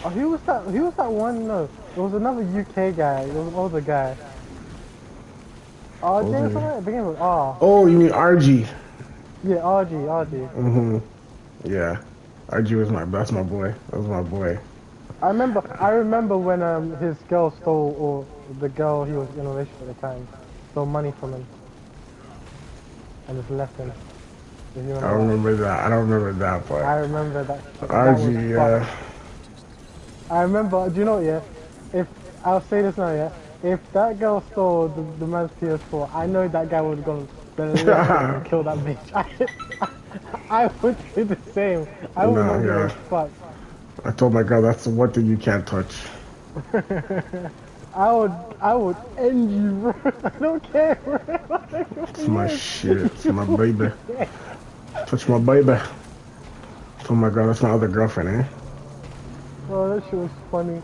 Oh, who was that? Who was that one? No, it was another UK guy. It was an older guy. RJ or Okay. something. It began with R. Oh, you mean RG? Yeah, RG, RG. Mm-hmm. Yeah. RG was that's my boy. That was my boy. I remember when his girl stole, or the girl he was in a relationship at the time, stole money from him and just left him. If you I remember don't that. remember that. I don't remember that I part. remember that shit. That was RG, fucked. yeah. I remember. Do you know what? Yeah. If I'll say this now, yeah. If that girl stole the man's PS4, I know that guy would have gone ballistic and killed that bitch. I would do the same. I would No, not give a yeah. fuck. I told my girl that's the one thing you can't touch. I would end you, bro. I don't care, bro. It's my Yes. shit. It's my baby. Touch my baby. Oh my god, that's my other girlfriend, eh? Bro, that shit was funny.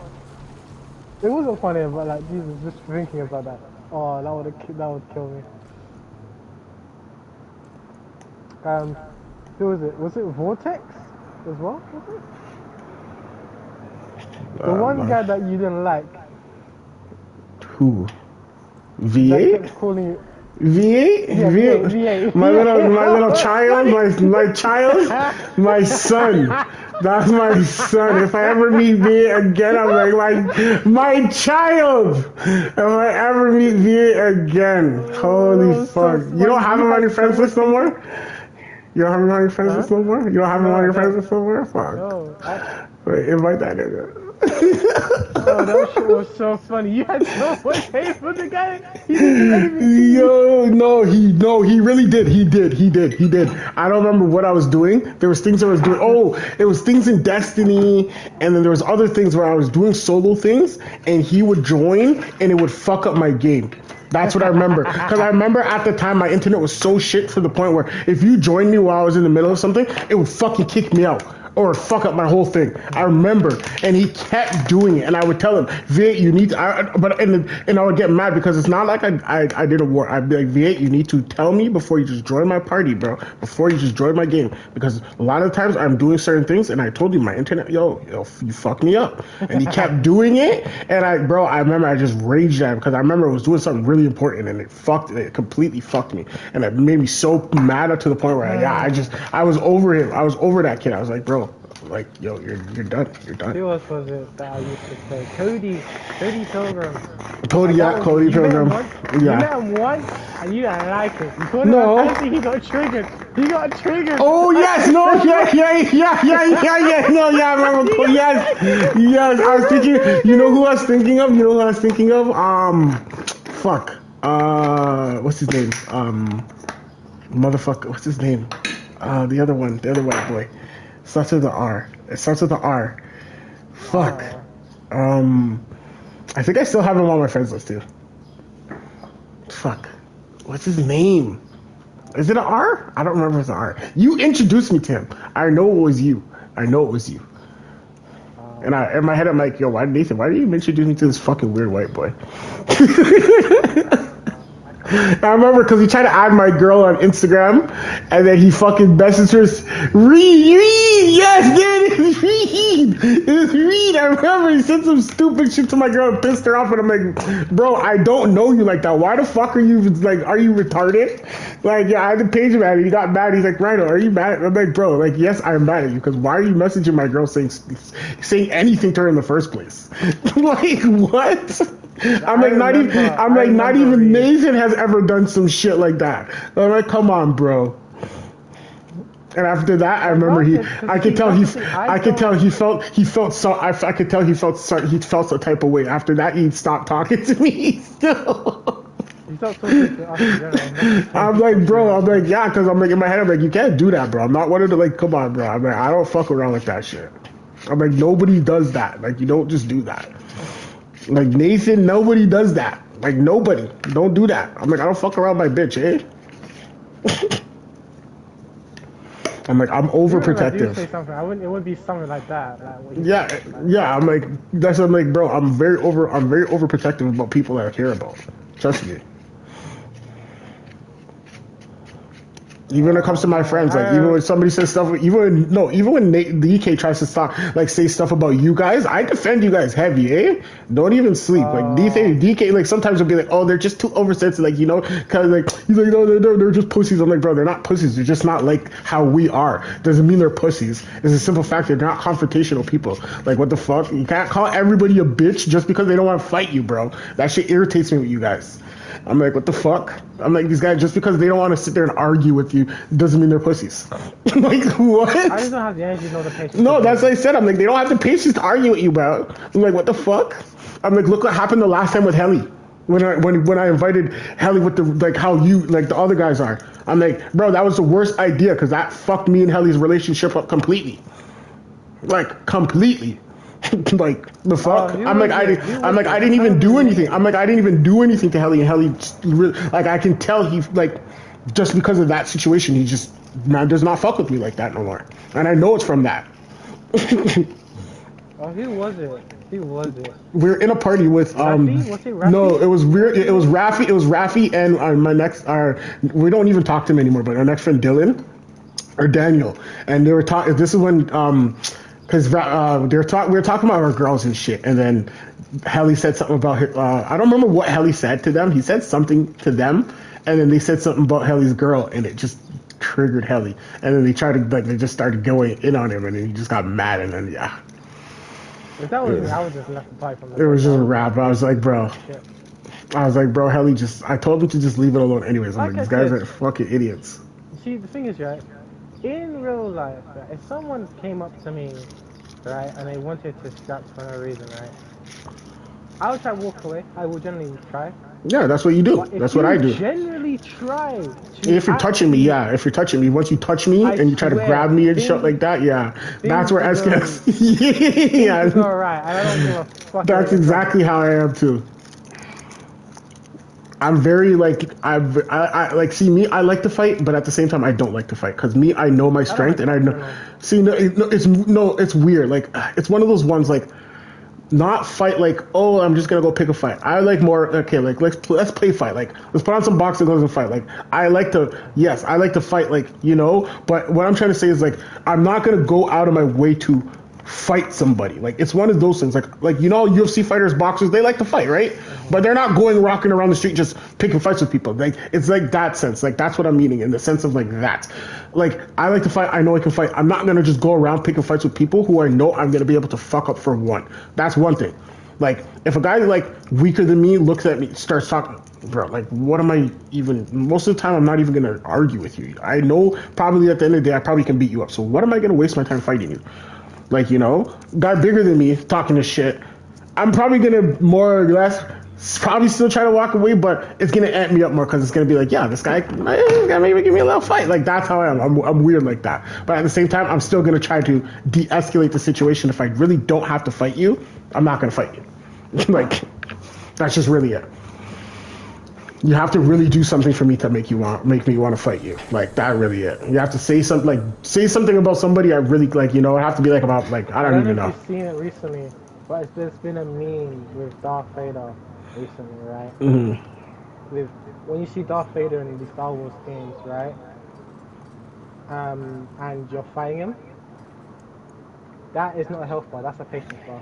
It wasn't funny, but like Jesus, just thinking about that. Oh, that would kill me. Um, who was it? Was it Vortex as well? Was it the one No. guy that you didn't like Who? that V8? kept calling you? V8? Yeah, V8, V8? V8, My little V8. child, my child, my son. That's my son. If I ever meet V8 again, I'm like my child. If I ever meet V8 again, Oh, that holy was so fuck! You don't funny. have You him on had your so friends much list no hatred. more. You don't have him on your friends Huh? list no more. You don't have him No, on I your friends don't. list no more. Fuck. No, Wait, invite that nigga. oh, that shit was so funny. You had so much hate for the guy. He didn't do anything to you. Yo, no, he really did. He did. I don't remember what I was doing. There was things I was doing. Oh, it was things in Destiny, and then there was other things where I was doing solo things, and he would join, and it would fuck up my game. That's what I remember. Because I remember at the time my internet was so shit to the point where if you joined me while I was in the middle of something, it would fucking kick me out or fuck up my whole thing. I remember, and he kept doing it, and I would tell him, V8, you need to, and I would get mad because it's not like I did a war. I'd be like, V8, you need to tell me before you just join my party, bro. Before you just join my game, because a lot of times I'm doing certain things, and I told you my internet, yo, you fucked me up, and he kept doing it, and I remember I just raged at him because I remember I was doing something really important, and it completely fucked me, and it made me so mad to the point where I was over him. I was over that kid. I was like, bro, like, yo, you're done. You're done. Who else was it that I used to play? Cody Pilgrim. Cody, That yeah, was Cody you met him Pilgrim. once. You met Yeah. him once, and you didn't like it. You called him a No. fancy. He got triggered. He got triggered. Oh yes, no, yeah. No, yeah, I remember. Yes. I was thinking. You know who I was thinking of? You know who I was thinking of? Fuck. What's his name? Motherfucker. What's his name? The other one, the other white boy. Starts with the R. It starts with the R. Fuck. Oh, Um, I think I still have him on my friends list too. Fuck. What's his name? Is it an R? I don't remember if it's an R. You introduced me to him. I know it was you. I know it was you. And in my head, I'm like, yo, Nathan, why did you introduce me to this fucking weird white boy? I remember because he tried to add my girl on Instagram, and then he fucking messaged her, Reed, yes, dude, it's Reed, it's Reed. I remember he said some stupid shit to my girl and pissed her off, and I'm like, bro, I don't know you like that. Why the fuck are you like? Are you retarded? Like, yeah, I had to page him at it. He got mad. He's like, Rhino, are you mad? I'm like, bro, like, yes, I'm mad at you because why are you messaging my girl saying anything to her in the first place? Like, what? I'm I like, not remember even Reed. Nathan has ever done some shit like that. I'm like, come on, bro. And after that, I remember Granted, because I could see, tell that's the thing. I could tell he felt so, I could tell he felt a type of way. After that, he stopped talking to me still. He's not talking to us in general. Not just him. I'm He's like, talking to bro, us. I'm like, yeah, because I'm like, in my head, I'm like, you can't do that, bro. I'm not one of the, like, come on, bro. I'm like, I don't fuck around with that shit. I'm like, nobody does that. Like, you don't just do that. Like Nathan, nobody does that. Like nobody. Don't do that. I'm like, I don't fuck around my bitch, eh? I'm like, I'm Even if I do overprotective. say something, it wouldn't be something like that. Like what you Yeah, said. Like, yeah. I'm like, that's what I'm like, bro. I'm very overprotective about people that I care about. Trust me. Even when it comes to my friends, like even when somebody says stuff, even when Nate, the EK tries to stop, like say stuff about you guys, I defend you guys heavy, eh? Don't even sleep. Like DK, like sometimes will be like, oh, they're just too oversensitive, like kind of like he's like, no, they're just pussies. I'm like, bro, they're not pussies. They're just not like how we are. Doesn't mean they're pussies. It's a simple fact they're not confrontational people. Like what the fuck? You can't call everybody a bitch just because they don't want to fight you, bro. That shit irritates me with you guys. I'm like, what the fuck? I'm like, these guys, just because they don't want to sit there and argue with you doesn't mean they're pussies. I'm like, what? I just don't have the energy nor the patience. No, that's what I said. I'm like, they don't have the patience to argue with you, bro. I'm like, what the fuck? I'm like, look what happened the last time with Helly. When I invited Helly with the, like, how you, like, the other guys are. I'm like, bro, that was the worst idea because that fucked me and Helly's relationship up completely. Like, completely. Like the fuck? I'm like I didn't even do anything. I'm like I didn't even do anything to Helly, and Helly like I can tell he like just because of that situation he just does not fuck with me like that no more, and I know it's from that. Oh, who was it? Who was it? We're in a party with Rafi? Was it Rafi? No, it was weird. It was Rafi. It was Rafi and my next we don't even talk to him anymore, but our next friend Dylan or Daniel, and they were talking. This is when because we were talking about our girls and shit, and then Helly said something about her, I don't remember what Helly said to them. He said something to them, and then they said something about Helly's girl, and it just triggered Helly. And then they just started going in on him, and he just got mad, and then yeah. If that was me, I would just left the pipe from the. It was just a rap. I was like, bro. Shit. I was like, bro, Helly I told him to just leave it alone anyways. I'm like, these guys are fucking idiots. See, the thing is, right, in real life, right, if someone came up to me, right, and they wanted to scrap for no reason, right, I would try to walk away. I will generally try. Yeah, that's what you do. That's what I do. Generally try. If you're touching me, yeah. If you're touching me, once you touch me and you try to grab me and shit like that, yeah, that's where SKS. Yeah, it's all right. I don't give a fuck. That's exactly how I am too. I'm very like I like see me. I like to fight, but at the same time, I don't like to fight because me, I know my strength and I know. See, it's weird. Like it's one of those ones like. Not fight like, oh, I'm just gonna go pick a fight. I like more, okay, like let's play fight. Like let's put on some boxing gloves and fight. Like I like to fight, like, but what I'm trying to say is like I'm not gonna go out of my way to fight somebody. Like it's one of those things. Like UFC fighters, boxers, they like to fight, right? But they're not going rocking around the street just picking fights with people. Like it's like that sense. Like that's what I'm meaning in the sense of like that. Like I like to fight. I know I can fight. I'm not gonna just go around picking fights with people who I know I'm gonna be able to fuck up for one. That's one thing. Like if a guy like weaker than me looks at me, starts talking, bro, like what am I even? Most of the time, I'm not even gonna argue with you. I know probably at the end of the day, I probably can beat you up. So what am I gonna waste my time fighting you? Like, guy bigger than me talking this shit. I'm probably gonna more or less probably still try to walk away, but it's gonna amp me up more because it's gonna be like, yeah, this guy maybe give me a little fight. Like that's how I am. I'm weird like that. But at the same time, I'm still gonna try to de-escalate the situation. If I really don't have to fight you, I'm not gonna fight you. Like that's just really it. You have to really do something for me to make me want to fight you. Like that really it. You have to say something about somebody I really like. It have to be like about like I don't even know. I've seen it recently, but there's been a meme with Darth Vader recently, right? Mm-hmm. When you see Darth Vader in the Star Wars games, right? And you're fighting him. That is not a health bar. That's a patience bar.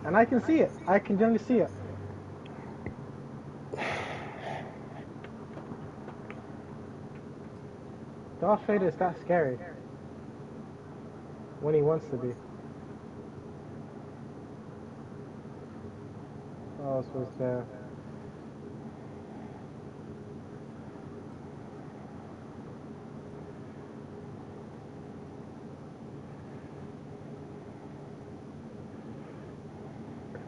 And I can see it. I can generally see it. Darth Vader is that scary. When he wants to be. What else was there?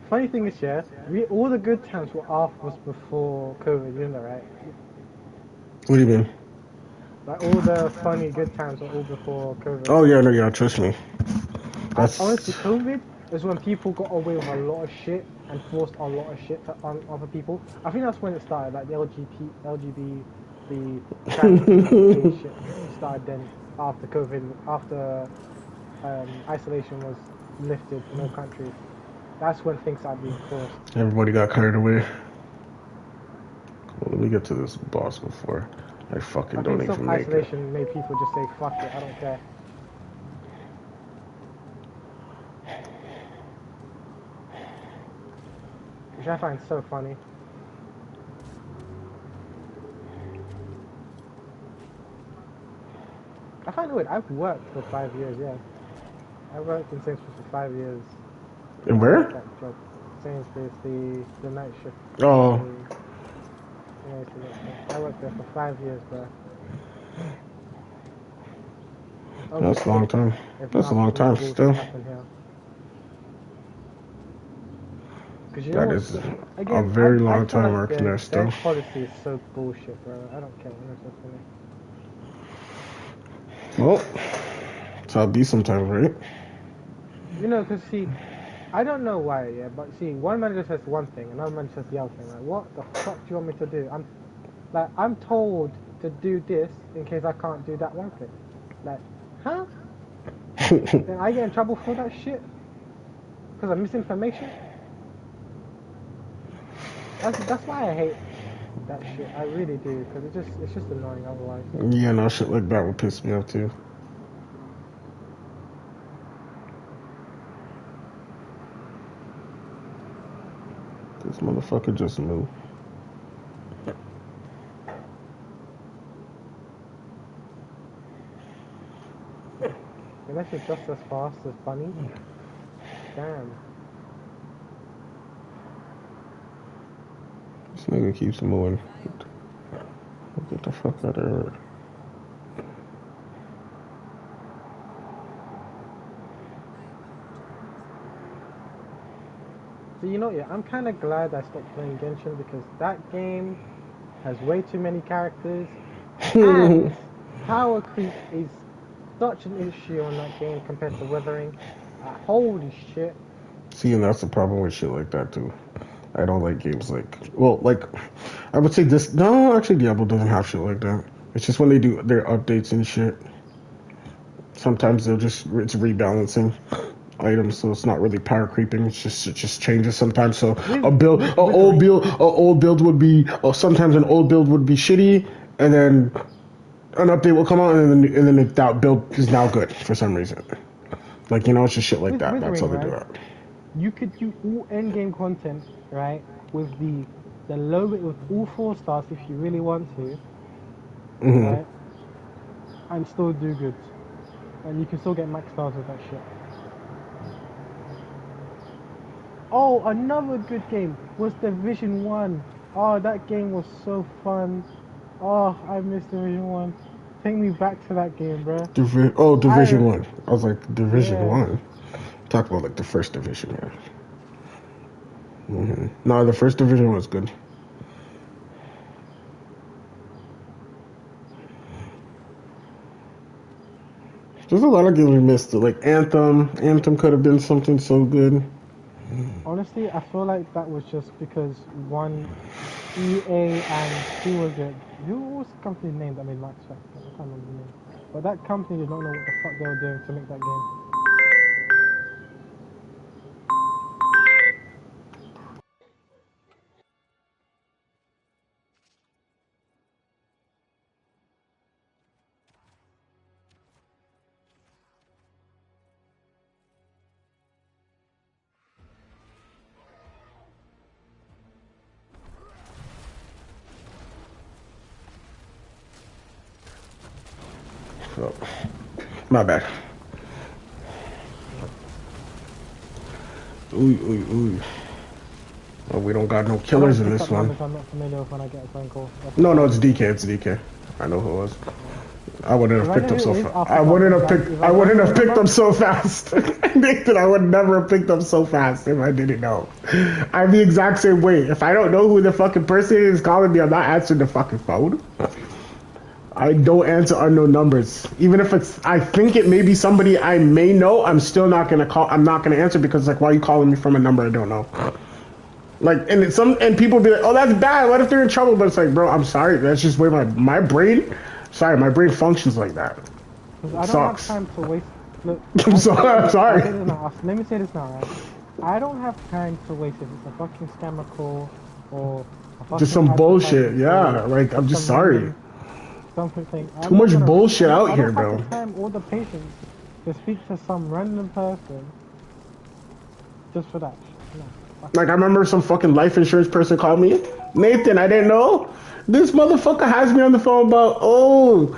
Funny thing is, yeah, all the good times was before COVID, you know, right? What do you mean? Like all the funny good times were all before COVID. Oh yeah, no, yeah, trust me. Honestly, COVID is when people got away with a lot of shit and forced a lot of shit on other people. I think that's when it started, like the LGBT, the shit started then after COVID, after isolation was lifted in all countries. That's when things started being forced. Everybody got carried away. Let me get to this boss before I fucking I don't think even make it. self-isolation made people just say, fuck it, I don't care. Which I find so funny. I find it weird. I've worked for 5 years, yeah. I worked in Sainsbury's for 5 years. And I like where? that job. Sainsbury's, the night shift. Oh, Yeah, I worked there for 5 years, bro. that's a long time. If That's a long nothing time bullshit still. happened here. Because you know That what? is a Again, very I long feel time like working there their still. policy is so bullshit, bro. I don't care. Honestly. Well, that's how it be sometimes, right? You know, because see, I don't know why, yeah, but see, one manager says one thing, another manager says the other thing. Like, what the fuck do you want me to do? I'm told to do this in case I can't do that one thing. Like, huh? Then I get in trouble for that shit because of misinformation. That's why I hate that shit. I really do, because it's just annoying otherwise. Yeah, no, shit like that would piss me off too. This motherfucker just moved. Unless you're just as fast as Bunny. Damn. This nigga keeps moving. Get the fuck out of here. So you know, yeah, I'm kind of glad I stopped playing Genshin because that game has way too many characters, and power creep is such an issue on that game compared to Weathering. Holy shit. See, and that's the problem with shit like that too. I don't like games like, I would say this. No, actually, Diablo doesn't have shit like that. It's just when they do their updates and shit. Sometimes it's rebalancing items, so it's not really power creeping. It just changes sometimes. So With Withering, a old build would be, or sometimes an old build would be shitty, and then an update will come out, and then that build is now good for some reason. Like, you know, it's just shit like with that. That's how Withering, they do right? it. You could do all endgame content, right? With the low with all 4 stars if you really want to, Mm-hmm. right? And still do good. And you can still get max stars with that shit. Oh, another good game was Division 1. Oh, that game was so fun. Oh, I miss Division 1. Take me back to that game, bro. Division I, One. I was like, Division yeah. One. Talk about like the first division, yeah. No, the first division was good. There's a lot of games we missed. Like Anthem. Anthem could have been something so good. Honestly, I feel like that was just because one EA and who was it? Who was the company's name that made Max Effect? I can't remember the name. But that company did not know what the fuck they were doing to make that game. So, my bad. Ooh, ooh, ooh. Well, we don't got no I killers don't in pick this up one. numbers I'm not familiar with when I get a phone call. That's the No, no, it's problem. DK. It's DK. I know who it was. I wouldn't If have I know picked who up so it is, fast. I'll pick up. If I I don't wouldn't know have the picked number, up so fast. Nathan, I would never have picked up so fast if I didn't know. I'm the exact same way. If I don't know who the fucking person is calling me, I'm not answering the fucking phone. I don't answer unknown numbers. Even if I think it may be somebody I may know, I'm still not gonna call. I'm not gonna answer because like, why are you calling me from a number I don't know? Like, and people be like, oh, that's bad. What if they're in trouble? But it's like, bro, I'm sorry. That's just where my brain. Sorry, my brain functions like that. because It I don't have sucks. time to waste. Look, I'm sorry. I'm I'll sorry. say this now. Let me say this now, right? I don't have time to waste if it's a fucking scammer call or a Just fucking some bullshit. advertisement Yeah, for like I'm just some sorry. random something saying, Too I'm not much gonna, bullshit out I here, don't have the bro. time or the patience to speak to some random person just for that shit. No, fuck Like I remember some fucking life insurance person called me. Nathan, I didn't know. This motherfucker has me on the phone about, oh,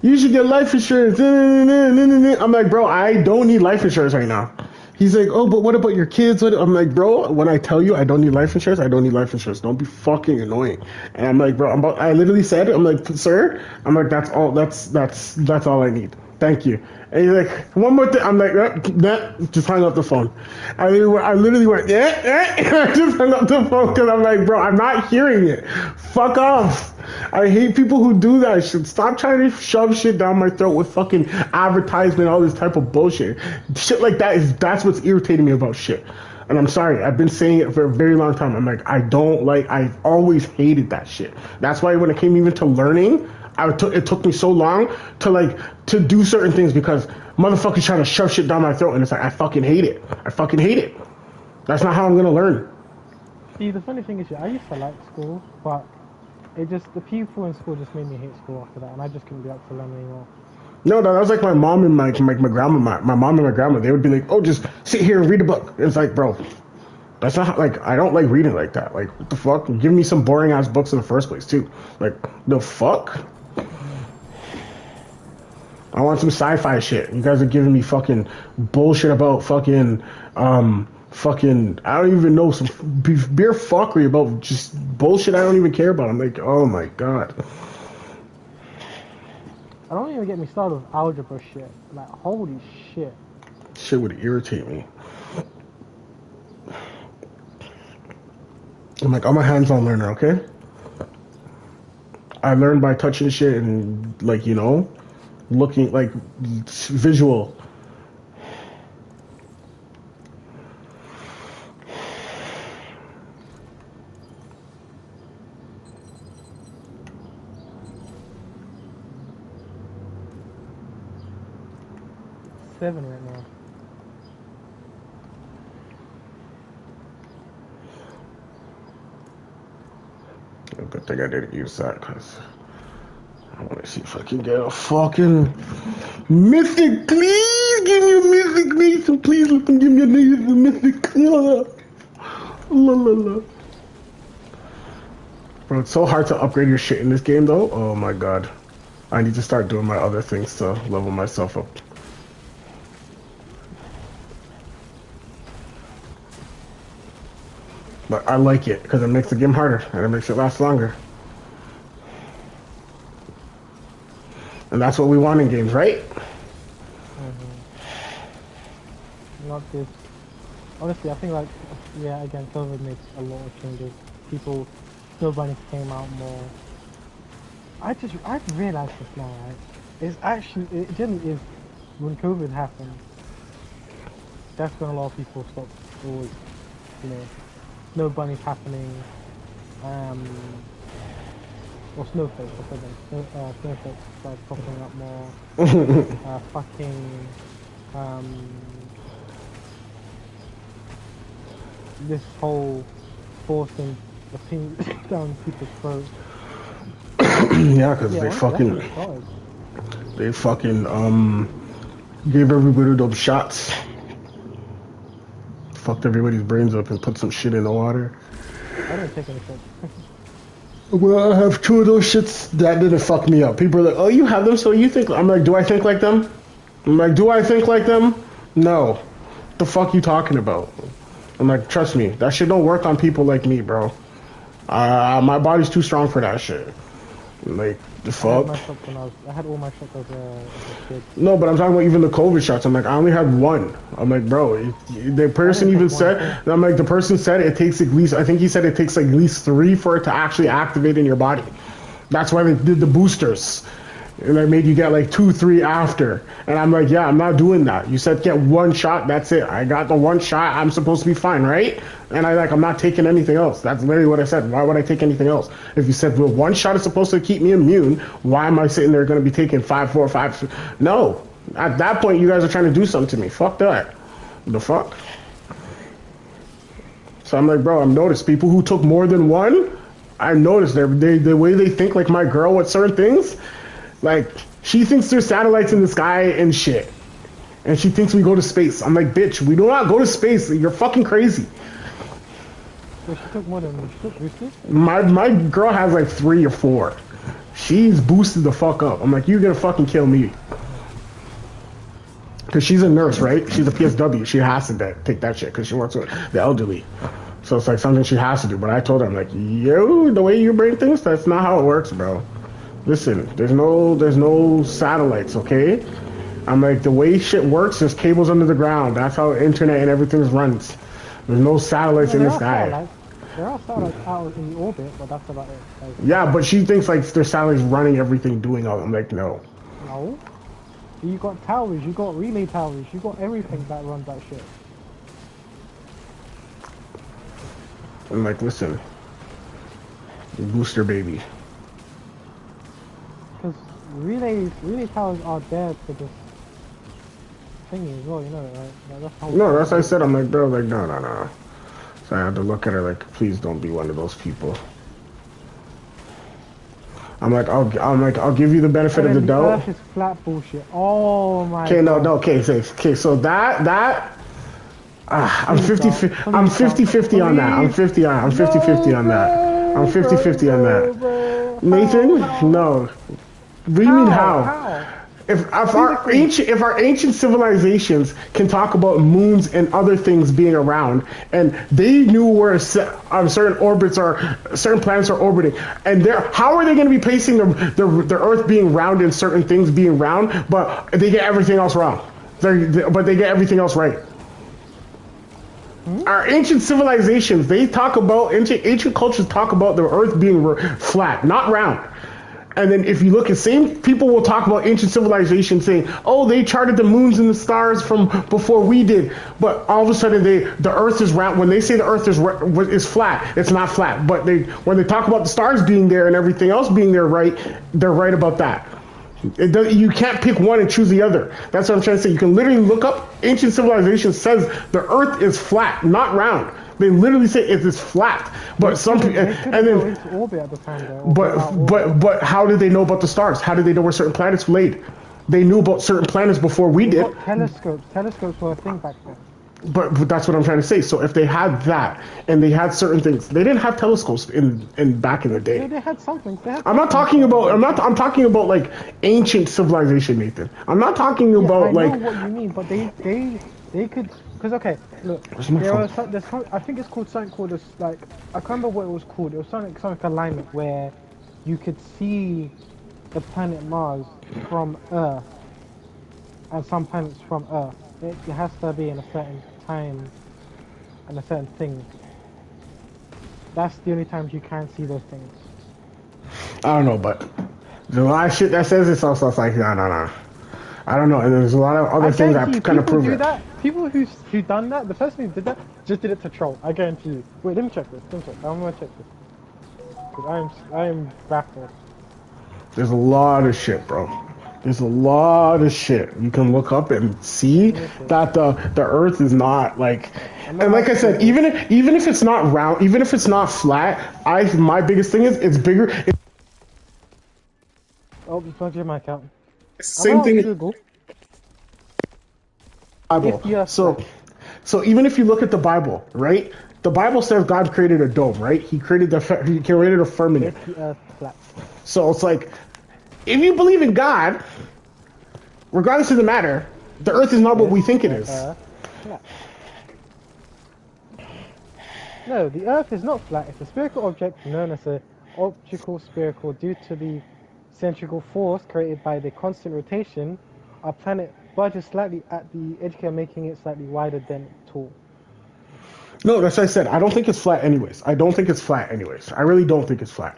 you should get life insurance. I'm like, bro, I don't need life insurance right now. He's like, oh, but what about your kids? I'm like, bro, when I tell you I don't need life insurance, I don't need life insurance. Don't be fucking annoying. And I'm like, bro, I literally said, I'm like, sir, I'm like, that's all. That's all I need. Thank you. And he's like, one more thing. I'm like, just hung up the phone. I literally went, I just hung up the phone because I'm like, bro, I'm not hearing it. Fuck off. I hate people who do that shit. Stop trying to shove shit down my throat with fucking advertisement, all this type of bullshit. Shit like that's what's irritating me about shit. And I'm sorry, I've been saying it for a very long time. I'm like, I've always hated that shit. That's why when it came even to learning, it took me so long to do certain things because motherfuckers trying to shove shit down my throat, and it's like I fucking hate it. I fucking hate it. That's not how I'm gonna learn. See, the funny thing is, yeah, I used to like school, but the people in school just made me hate school after that, and I just couldn't be up to learn anymore. No, that was like my mom and my grandma. My mom and my grandma, they would be like, "Oh, just sit here and read a book." It's like, bro, that's not like I don't like reading like that. Like, what the fuck? Give me some boring ass books in the first place too. Like, the fuck? I want some sci-fi shit. You guys are giving me fucking bullshit about fucking I don't even know, some beer fuckery about just bullshit I don't even care about. I'm like, oh my god. I don't even get me started with algebra shit. Like, holy shit. Shit would irritate me. I'm like, I'm a hands-on learner, okay? I learn by touching shit and like, looking like visual. Seven right now. Good thing I didn't use that because I want to see if I can get a fucking mythic. Please give me a mythic, Nathan. Please let them give me a mythic. La la la. Bro, it's so hard to upgrade your shit in this game, though. Oh my god. I need to start doing my other things to level myself up. But I like it because it makes the game harder and it makes it last longer. And that's what we want in games, right? Not this. Honestly, I think like, yeah, again, COVID makes a lot of changes. People, nobody came out more. I've realized this now, right? It generally is, when COVID happened, that's when a lot of people stopped, or, no bunnies happening, or snowflakes, I said them. Snowflakes started popping up more. This whole forcing opinions down people's throats. Yeah, because they fucking gave everybody those shots. Fucked everybody's brains up and put some shit in the water. I didn't take any shit. Well, I have two of those shits that didn't fuck me up. People are like, oh, you have them, so you think... I'm like, do I think like them? I'm like, do I think like them? No. What the fuck you talking about? I'm like, trust me, that shit don't work on people like me, bro. My body's too strong for that shit. Like, the fuck? I had all my shots as a kid. No, but I'm talking about even the COVID shots. I'm like, I only had one. I'm like, bro, the person even said, I'm like, the person said it takes at least, I think he said it takes like at least 3 for it to actually activate in your body. That's why they did the boosters. And they made you get like 2, 3 after. And I'm like, yeah, I'm not doing that. You said get 1 shot, that's it. I got the 1 shot, I'm supposed to be fine, right? And I'm not taking anything else. That's literally what I said. Why would I take anything else? If you said, well, 1 shot is supposed to keep me immune, why am I sitting there going to be taking 5, 4, 5? No. At that point, you guys are trying to do something to me. Fuck that. The fuck? So I'm like, bro, I've noticed people who took more than one. I noticed the way they think, like my girl with certain things. Like, she thinks there's satellites in the sky and shit. And she thinks we go to space. I'm like, bitch, we do not go to space. You're fucking crazy. So she took more than she took boosters? My girl has like 3 or 4. She's boosted the fuck up. I'm like, you're gonna fucking kill me. Because she's a nurse, right? She's a PSW. She has to take that shit because she works with the elderly. So it's like something she has to do. But I told her, I'm like, yo, the way you bring things, that's not how it works, bro. Listen, there's no satellites, okay? I'm like, the way shit works, there's cables under the ground. That's how internet and everything runs. There's no satellites in the sky. There are satellites out in the orbit, but that's about it. Like, yeah, but she thinks like there's satellites running everything, doing all. I'm like, no. No. You got towers, you got relay towers, you got everything that runs that shit. I'm like, listen, booster baby. Because relay towers are there to just thingy as well, you know, right? Like, that's how No, that's what I said. I'm like, bro, like, no. So I had to look at her like, please don't be one of those people. I'm like, I'll give you the benefit of the doubt. Earth is flat bullshit. Oh my. Okay, no, okay, so that. I'm 50-50 on that. I'm 50-50 on that. I'm 50-50 on that. Nathan, no. What do you mean how? If our ancient civilizations can talk about moons and other things being around, and they knew where certain orbits are, certain planets are orbiting, and how are they going to be placing the Earth being round and certain things being round, but they get everything else wrong? But they get everything else right. Our ancient civilizations, they talk about ancient cultures talk about the Earth being flat, not round. And then if you look at same people will talk about ancient civilization saying, oh, they charted the moons and the stars from before we did. But all of a sudden the Earth is round. When they say the Earth is flat, it's not flat. But when they talk about the stars being there and everything else being there, right, they're right about that. You can't pick one and choose the other. That's what I'm trying to say. You can literally look up ancient civilization says the Earth is flat, not round. They literally say it is flat, but some people, and then, orbit at the time, though, but how did they know about the stars? How did they know where certain planets laid? They knew about certain planets before we did. Telescopes were a thing back then. But that's what I'm trying to say. So if they had that and they had certain things, they didn't have telescopes in back in the day. Yeah, they had something. I'm talking about like ancient civilization, Nathan. I'm not talking about I like. know what you mean, but they could. Because okay, look, I think it's called something called this, like, I can't remember what it was called. It was something like alignment where you could see the planet Mars from Earth and some planets from Earth. It has to be in a certain time and a certain thing. That's the only times you can see those things. I don't know, but there's a lot of shit that says it's also like no. I don't know, and there's a lot of other things that kind of prove it. People who done that, the person who did that, just did it to troll. I guarantee you. Wait, let me check this. I'm gonna check this. Because I am baffled. There's a lot of shit, bro. There's a lot of shit. You can look up and see that the Earth is not like, and like I said, even if it's not round, even if it's not flat, my biggest thing is it's bigger. Oh, you plugged your mic out. Same thing. Google. Bible. So even if you look at the Bible, right? The Bible says God created a dome, right? He created a firmament. So it's like, if you believe in God, regardless of the matter, the Earth is not what we think it is. No, the Earth is not flat. It's a spherical object known as an optical spherical due to the centrifugal force created by the constant rotation. Our planet budges slightly at the edge, making it slightly wider than tall. No, that's what I said. I don't think it's flat anyways. I really don't think it's flat.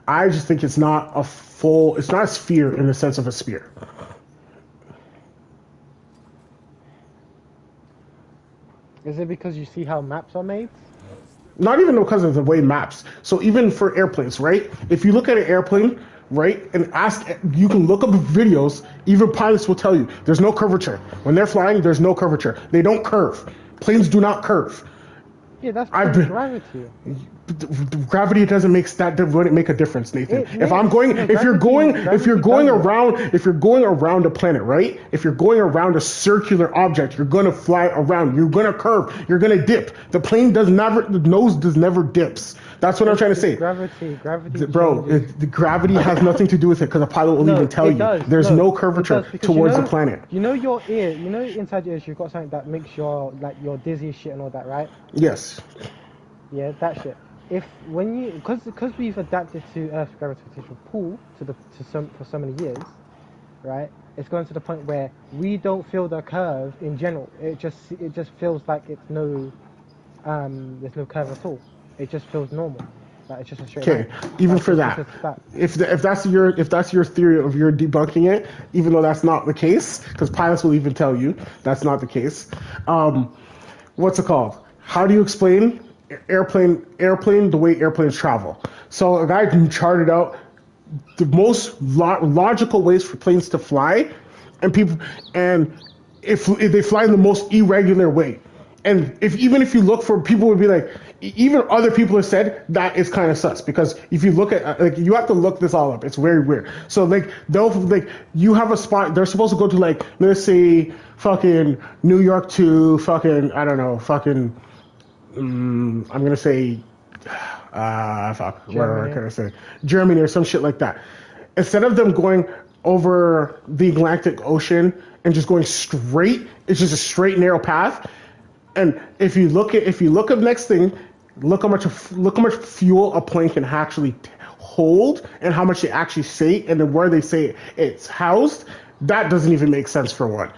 I just think it's not it's not a sphere in the sense of a sphere. Is it because you see how maps are made? Not even because of the way maps. So even for airplanes, right? If you look at an airplane, right, and you can look up videos, even pilots will tell you, there's no curvature. When they're flying, there's no curvature. They don't curve. Planes do not curve. Yeah, that's I've pure been, gravity. gravity doesn't make that wouldn't make a difference, Nathan. It If I'm makes going, no if you're going, if you're gravity going doesn't. around, if you're going around a planet, right? If you're going around a circular object, you're gonna fly around. You're gonna curve. You're gonna dip. The plane does never. The nose does never dips. That's what I'm trying to say. Gravity Bro, changes. the gravity has nothing to do with it because the pilot will No, even tell it you does. there's No, no it curvature does because towards the planet. You know your ear. You know inside your ears you've got something that makes your like your dizzy shit and all that, right? Yes. Yeah, that shit. If when you because we've adapted to Earth's gravitational pull for so many years, right? It's going to the point where we don't feel the curve in general. It just feels like it's no there's no curve at all. It just feels normal. Like it's just a straight Okay, line. even That's for just that, because of that. if that's your theory of your debunking it, even though that's not the case, because pilots will even tell you that's not the case. What's it called? How do you explain airplane the way airplanes travel? So a guy charted out the most logical ways for planes to fly, and if they fly in the most irregular way. And even if you look for, people would be like, even other people have said that is kind of sus, because if you look at, like, you have to look this all up. It's very weird. So like you have a spot, they're supposed to go to, like, let's say fucking New York to fucking, I don't know, fucking, I'm gonna say, where can I say, Germany or some shit like that. Instead of them going over the Atlantic Ocean and just going straight, it's just a straight narrow path. And if you look at next thing, look how much fuel a plane can actually hold, and how much they actually say, and then where they say it's housed. That doesn't even make sense for one.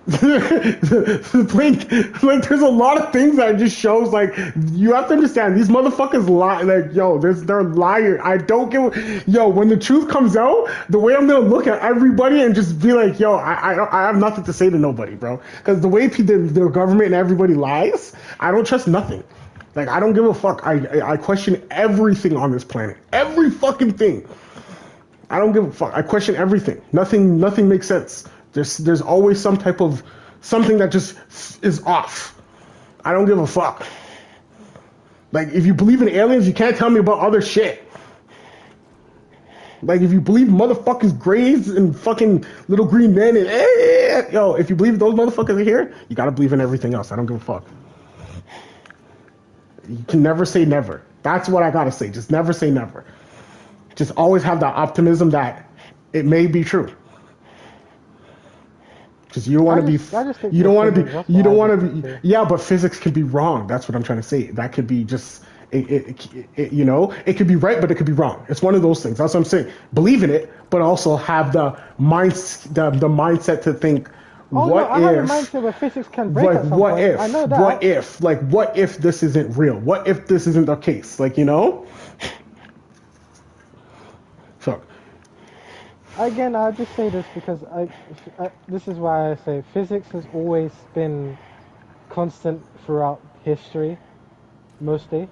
The plane, like, there's a lot of things that just shows, like, you have to understand these motherfuckers lie. Like, yo, they're liars. I don't give. Yo, when the truth comes out, the way I'm gonna look at everybody and just be like, yo, I have nothing to say to nobody, bro. Because the way the government and everybody lies, I don't trust nothing. Like, I don't give a fuck. I question everything on this planet. Every fucking thing. I don't give a fuck. I question everything. Nothing makes sense. There's always some type of something that just is off. I don't give a fuck. Like, if you believe in aliens, you can't tell me about other shit. Like, if you believe motherfuckers grays and fucking little green men and yo, if you believe those motherfuckers are here, you gotta believe in everything else. I don't give a fuck. You can never say never. That's what I gotta say. Just never say never. Just always have that optimism that it may be true. Because you don't want to be, you don't want to be, you don't want to be. Yeah, but physics can be wrong. That's what I'm trying to say. That could be just, you know, it could be right, but it could be wrong. It's one of those things. That's what I'm saying. Believe in it, but also have the mindset to think. I have a mindset where physics can break at some point. I know that. What if this isn't real? What if this isn't the case? Like, you know. So. Again, I'll just say this because this is why I say physics has always been constant throughout history, mostly.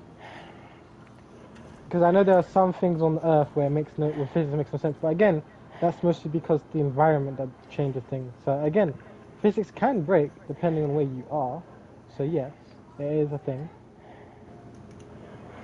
Because I know there are some things on Earth where physics makes no sense, but again, that's mostly because the environment that changes things. So again, physics can break depending on where you are. So yes, it is a thing.